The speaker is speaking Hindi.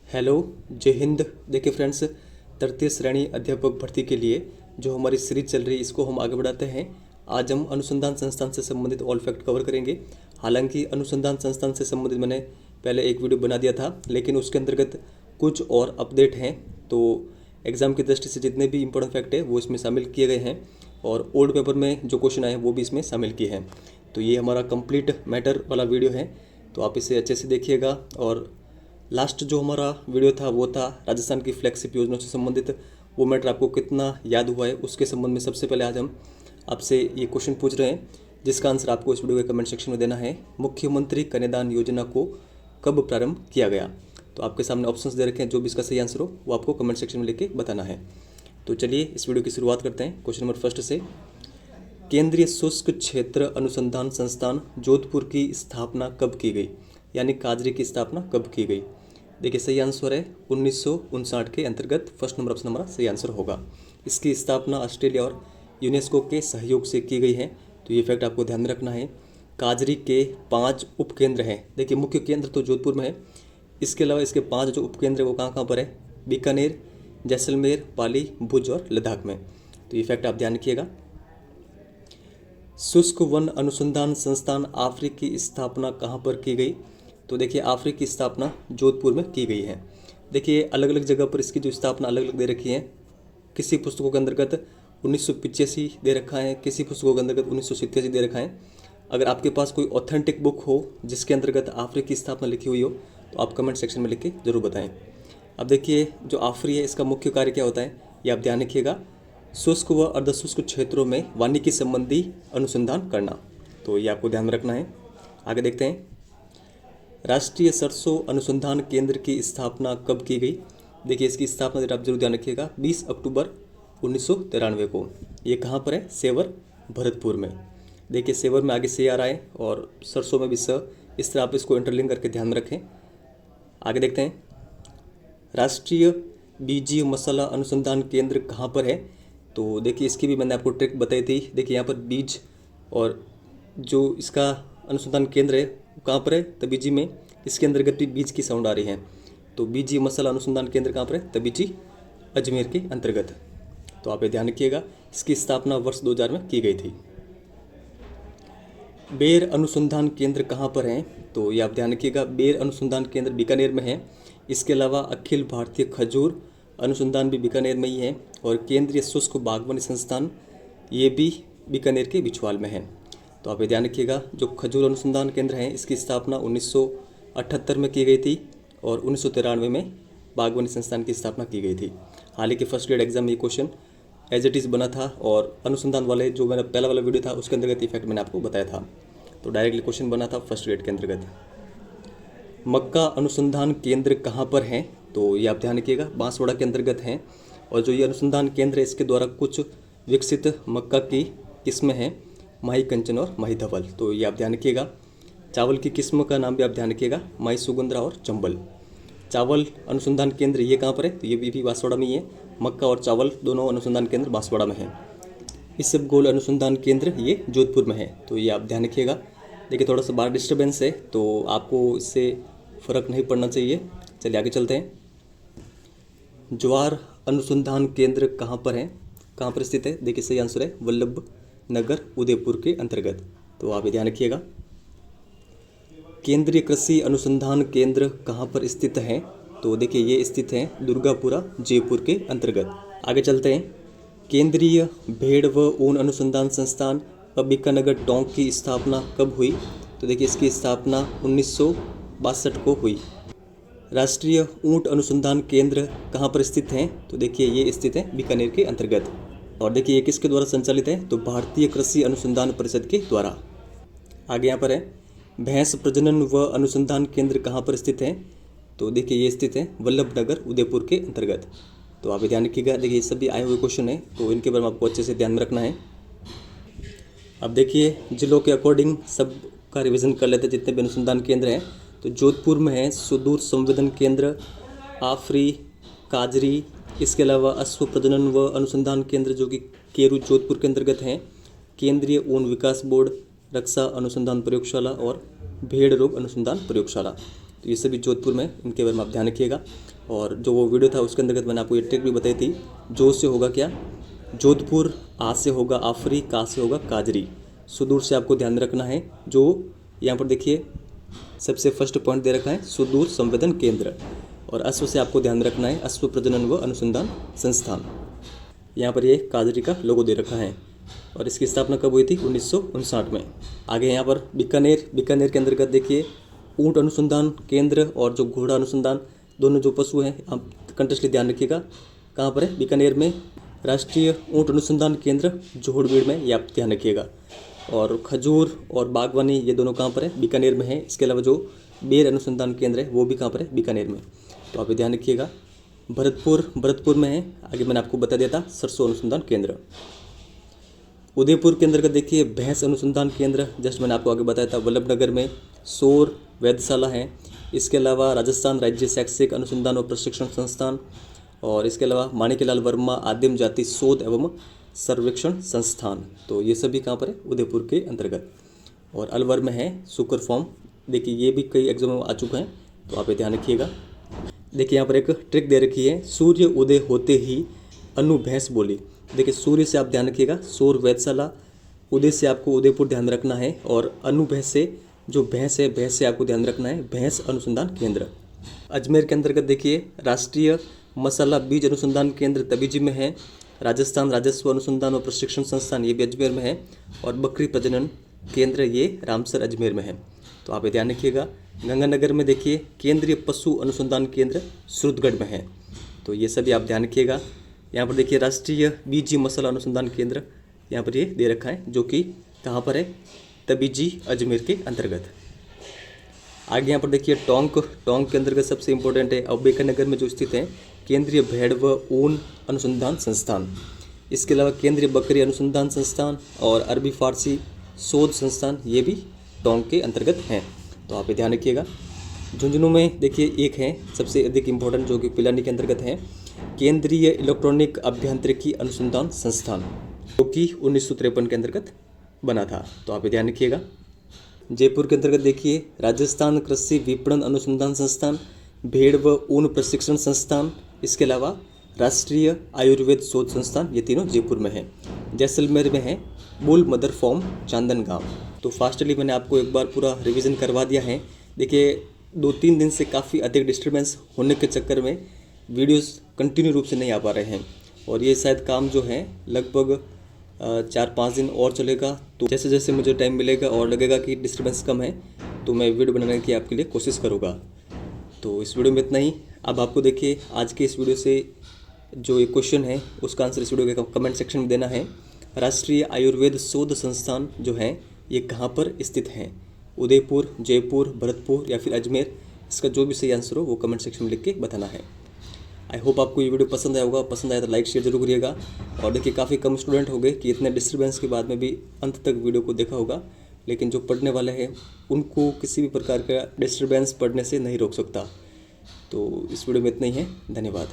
हेलो, जय हिंद। देखिए फ्रेंड्स, तृतीय श्रेणी अध्यापक भर्ती के लिए जो हमारी सीरीज चल रही है इसको हम आगे बढ़ाते हैं। आज हम अनुसंधान संस्थान से संबंधित ऑल फैक्ट कवर करेंगे। हालांकि अनुसंधान संस्थान से संबंधित मैंने पहले एक वीडियो बना दिया था, लेकिन उसके अंतर्गत कुछ और अपडेट हैं। तो एग्ज़ाम की दृष्टि से जितने भी इंपॉर्टेंट फैक्ट है वो इसमें शामिल किए गए हैं और ओल्ड पेपर में जो क्वेश्चन आए हैं वो भी इसमें शामिल किए हैं। तो ये हमारा कंप्लीट मैटर वाला वीडियो है, तो आप इसे अच्छे से देखिएगा। और लास्ट जो हमारा वीडियो था वो था राजस्थान की फ्लैगशिप योजना से संबंधित। वो मैटर आपको कितना याद हुआ है उसके संबंध में सबसे पहले आज हम आपसे ये क्वेश्चन पूछ रहे हैं, जिसका आंसर आपको इस वीडियो के कमेंट सेक्शन में देना है। मुख्यमंत्री कन्यादान योजना को कब प्रारंभ किया गया? तो आपके सामने ऑप्शंस दे रखे हैं, जो भी इसका सही आंसर हो वो आपको कमेंट सेक्शन में लेके बताना है। तो चलिए इस वीडियो की शुरुआत करते हैं क्वेश्चन नंबर फर्स्ट से। केंद्रीय शुष्क क्षेत्र अनुसंधान संस्थान जोधपुर की स्थापना कब की गई? यानी काजरी की स्थापना कब की गई? देखिए सही आंसर है 1959 के अंतर्गत। फर्स्ट नंबर ऑप्शन हमारा सही आंसर होगा। इसकी स्थापना ऑस्ट्रेलिया और यूनेस्को के सहयोग से की गई है। तो ये फैक्ट आपको ध्यान में रखना है। काजरी के 5 उपकेंद्र हैं। देखिए मुख्य केंद्र तो जोधपुर में है, इसके अलावा इसके 5 जो उपकेंद्र है वो कहाँ कहाँ पर है? बीकानेर, जैसलमेर, पाली, भुज और लद्दाख में। तो ये फैक्ट आप ध्यान रखिएगा। शुष्क वन अनुसंधान संस्थान अफ्रीका की स्थापना कहाँ पर की गई? तो देखिए अफ्रीका की स्थापना जोधपुर में की गई है। देखिए अलग अलग जगह पर इसकी जो स्थापना अलग अलग दे रखी है। किसी पुस्तकों के अंतर्गत 1985 दे रखा है, किसी पुस्तकों के अंतर्गत 1987 दे रखा है। अगर आपके पास कोई ऑथेंटिक बुक हो जिसके अंतर्गत अफ्रीका की स्थापना लिखी हुई हो तो आप कमेंट सेक्शन में लिख के जरूर बताएं। अब देखिए जो अफ्रीका है इसका मुख्य कार्य क्या होता है ये आप ध्यान रखिएगा। शुष्क व अर्धशुष्क क्षेत्रों में वानिकी संबंधी अनुसंधान करना। तो ये आपको ध्यान में रखना है। आगे देखते हैं। राष्ट्रीय सरसों अनुसंधान केंद्र की स्थापना कब की गई? देखिए इसकी स्थापना आप जरूर ध्यान रखिएगा 20 अक्टूबर 1993 को। ये कहाँ पर है? सेवर, भरतपुर में। देखिए सेवर में आगे से आ रहा है और सरसों में भी स, इस तरह आप इसको इंटरलिंक करके ध्यान में रखें। आगे देखते हैं। राष्ट्रीय बीजीय मसाला अनुसंधान केंद्र कहाँ पर है? तो देखिए इसकी भी मैंने आपको ट्रिक बताई थी। देखिए यहाँ पर बीज और जो इसका अनुसंधान केंद्र है कहाँ पर है? तबीजी में। इसके अंतर्गत भी बीज की साउंड आ रही है। तो बीजी मसाला अनुसंधान केंद्र कहाँ पर है? तबीजी, अजमेर के अंतर्गत। तो आप ये ध्यान रखिएगा। इसकी स्थापना वर्ष 2000 में की गई थी। बेर अनुसंधान केंद्र कहाँ पर है? तो ये आप ध्यान रखिएगा। बेर अनुसंधान केंद्र बीकानेर में है। इसके अलावा अखिल भारतीय खजूर अनुसंधान भी बीकानेर में ही है और केंद्रीय शुष्क बागवानी संस्थान ये भी बीकानेर के बिछवाल में है। तो आप ये ध्यान रखिएगा। जो खजूर अनुसंधान केंद्र है इसकी स्थापना 1978 में की गई थी और 1993 में बागवानी संस्थान की स्थापना की गई थी। हालांकि फर्स्ट ग्रेड एग्जाम में ये क्वेश्चन एज इट इज़ बना था और अनुसंधान वाले जो मेरा पहला वाला वीडियो था उसके अंतर्गत इफेक्ट मैंने आपको बताया था। तो डायरेक्टली क्वेश्चन बना था फर्स्ट ग्रेड के अंतर्गत। मक्का अनुसंधान केंद्र कहाँ पर है? तो ये आप ध्यान रखिएगा, बांसवाड़ा के अंतर्गत हैं। और जो ये अनुसंधान केंद्र है इसके द्वारा कुछ विकसित मक्का की किस्में हैं, माही कंचन और माही धवल। तो ये आप ध्यान रखिएगा। चावल की किस्म का नाम भी आप ध्यान रखिएगा, माही सुगंधरा और चंबल। चावल अनुसंधान केंद्र ये कहाँ पर है? तो ये भी बांसवाड़ा में ही है। मक्का और चावल दोनों अनुसंधान केंद्र बांसवाड़ा में है। इसबगोल अनुसंधान केंद्र ये जोधपुर में है। तो ये आप ध्यान रखिएगा। देखिए थोड़ा सा बाहर डिस्टर्बेंस है तो आपको इससे फ़र्क नहीं पड़ना चाहिए। चलिए आगे चलते हैं। ज्वार अनुसंधान केंद्र कहाँ पर है, कहाँ पर स्थित है? देखिए सही आंसर है वल्लभ नगर, उदयपुर के अंतर्गत। तो आप ये ध्यान रखिएगा। केंद्रीय कृषि अनुसंधान केंद्र कहाँ पर स्थित है? तो देखिए ये स्थित है दुर्गापुरा, जयपुर के अंतर्गत। आगे चलते हैं। केंद्रीय भेड़ व ऊन अनुसंधान संस्थान अंबिकानगर टोंक की स्थापना कब हुई? तो देखिए इसकी स्थापना 1962 को हुई। राष्ट्रीय ऊंट अनुसंधान केंद्र कहाँ पर स्थित है? तो देखिए ये स्थित है बीकानेर के अंतर्गत। और देखिए ये किसके द्वारा संचालित है? तो भारतीय कृषि अनुसंधान परिषद के द्वारा। आगे यहाँ पर है भैंस प्रजनन व अनुसंधान केंद्र कहाँ पर स्थित है? तो देखिए ये स्थित है वल्लभनगर, उदयपुर के अंतर्गत। तो आप ध्यान रखिएगा। देखिए ये सभी आए हुए क्वेश्चन है तो इनके बारे में आपको अच्छे से ध्यान में रखना है। अब देखिए जिलों के अकॉर्डिंग सब का रिवीजन कर लेते हैं जितने भी अनुसंधान केंद्र हैं। तो जोधपुर में है सुदूर संवेदन केंद्र, आफरी, काजरी। इसके अलावा अश्व प्रजनन व अनुसंधान केंद्र जो कि केरू जोधपुर के अंतर्गत हैं। केंद्रीय ऊन विकास बोर्ड, रक्षा अनुसंधान प्रयोगशाला और भेड़ रोग अनुसंधान प्रयोगशाला। तो ये सभी जोधपुर में, इनके बारे में आप ध्यान रखिएगा। और जो वो वीडियो था उसके अंतर्गत मैंने आपको ये ट्रिक भी बताई थी। जो से होगा क्या, जोधपुर, आ से होगा आफरी, का से होगा काजरी। सुदूर से आपको ध्यान रखना है। जो यहाँ पर देखिए सबसे फर्स्ट पॉइंट दे रखा है सुदूर संवेदन केंद्र, और अश्व से आपको ध्यान रखना है अश्व प्रजनन व अनुसंधान संस्थान। यहाँ पर ये काजरी का लोगो दे रखा है और इसकी स्थापना कब हुई थी, 1959 में। आगे यहाँ पर बीकानेर, बीकानेर के अंतर्गत देखिए ऊंट अनुसंधान केंद्र और जो घोड़ा अनुसंधान, दोनों जो पशु हैं आप कंटेस्टली ध्यान रखिएगा। कहाँ पर है, बीकानेर में राष्ट्रीय ऊंट अनुसंधान केंद्र जोहड़बीड़ में, ये आप ध्यान रखिएगा। और खजूर और बागवानी ये दोनों कहाँ पर है, बीकानेर में है। इसके अलावा जो बेर अनुसंधान केंद्र है वो भी कहाँ पर है, बीकानेर में, तो आप ये ध्यान रखिएगा। भरतपुर, भरतपुर में है। आगे मैंने आपको बता दिया था सरसों अनुसंधान केंद्र। उदयपुर के अंतर्गत देखिए भैंस अनुसंधान केंद्र, जस्ट मैंने आपको आगे बताया था वल्लभनगर में सौर वेधशाला है। इसके अलावा राजस्थान राज्य शैक्षिक अनुसंधान और प्रशिक्षण संस्थान, और इसके अलावा माणिक्यलाल वर्मा आदिम जाति शोध एवं सर्वेक्षण संस्थान, तो ये सभी कहाँ पर है, उदयपुर के अंतर्गत। और अलवर में है सुकर फॉर्म। देखिए ये भी कई एग्जाम में आ चुका है, तो आप ये ध्यान रखिएगा। देखिए यहाँ पर एक ट्रिक दे रखी है, सूर्य उदय होते ही अनु भैंस बोली। देखिए सूर्य से आप ध्यान रखिएगा सौर वेधशाला, उदय से आपको उदयपुर ध्यान रखना है, और अनु भैंस से जो भैंस है, भैंस से आपको ध्यान रखना है भैंस अनुसंधान केंद्र। अजमेर के अंतर्गत देखिए राष्ट्रीय मसाला बीज अनुसंधान केंद्र तबीजी में है। राजस्थान राजस्व अनुसंधान और प्रशिक्षण संस्थान ये भी अजमेर में है, और बकरी प्रजनन केंद्र ये रामसर अजमेर में है, तो आप ये ध्यान रखिएगा। गंगानगर में देखिए केंद्रीय पशु अनुसंधान केंद्र सूरतगढ़ में है, तो ये सभी आप ध्यान रखिएगा। यहाँ पर देखिए राष्ट्रीय बीजी मसाला अनुसंधान केंद्र यहाँ पर ये दे रखा है, जो कि कहाँ पर है, तबीजी अजमेर के अंतर्गत। आगे यहाँ पर देखिए टोंक, टोंक के अंतर्गत सबसे इंपॉर्टेंट है अम्बेडकर में जो स्थित है केंद्रीय भेड़ व ऊन अनुसंधान संस्थान। इसके अलावा केंद्रीय बकरी अनुसंधान संस्थान और अरबी फारसी शोध संस्थान ये भी टोंक के अंतर्गत हैं, तो आप ये ध्यान रखिएगा। झुंझुनू में देखिए एक है सबसे अधिक इम्पोर्टेंट, जो कि पिलानी के अंतर्गत है केंद्रीय इलेक्ट्रॉनिक अभियांत्रिकी अनुसंधान संस्थान, जो कि 1953 के अंतर्गत बना था, तो आप ये ध्यान रखिएगा। जयपुर के अंतर्गत देखिए राजस्थान कृषि विपणन अनुसंधान संस्थान, भेड़ व ऊन प्रशिक्षण संस्थान, इसके अलावा राष्ट्रीय आयुर्वेद शोध संस्थान, ये तीनों जयपुर में है। जैसलमेर में है बुल मदर फॉर्म चांदनगांव। तो फास्टली मैंने आपको एक बार पूरा रिवीजन करवा दिया है। देखिए 2-3 दिन से काफ़ी अधिक डिस्टर्बेंस होने के चक्कर में वीडियोस कंटिन्यू रूप से नहीं आ पा रहे हैं, और ये शायद काम जो है लगभग 4-5 दिन और चलेगा। तो जैसे जैसे मुझे टाइम मिलेगा और लगेगा कि डिस्टर्बेंस कम है, तो मैं वीडियो बनाने की आपके लिए कोशिश करूँगा। तो इस वीडियो में इतना ही। अब आपको देखिए आज के इस वीडियो से जो एक क्वेश्चन है उसका आंसर इस वीडियो के कमेंट सेक्शन में देना है। राष्ट्रीय आयुर्वेद शोध संस्थान जो है ये कहाँ पर स्थित है, उदयपुर, जयपुर, भरतपुर या फिर अजमेर, इसका जो भी सही आंसर हो वो कमेंट सेक्शन में लिख के बताना है। आई होप आपको ये वीडियो पसंद आया होगा। पसंद आया तो लाइक शेयर जरूर करिएगा। और देखिए काफ़ी कम स्टूडेंट हो गए कि इतने डिस्टर्बेंस के बाद में भी अंत तक वीडियो को देखा होगा, लेकिन जो पढ़ने वाले हैं उनको किसी भी प्रकार का डिस्टर्बेंस पढ़ने से नहीं रोक सकता। तो इस वीडियो में इतना ही है। धन्यवाद।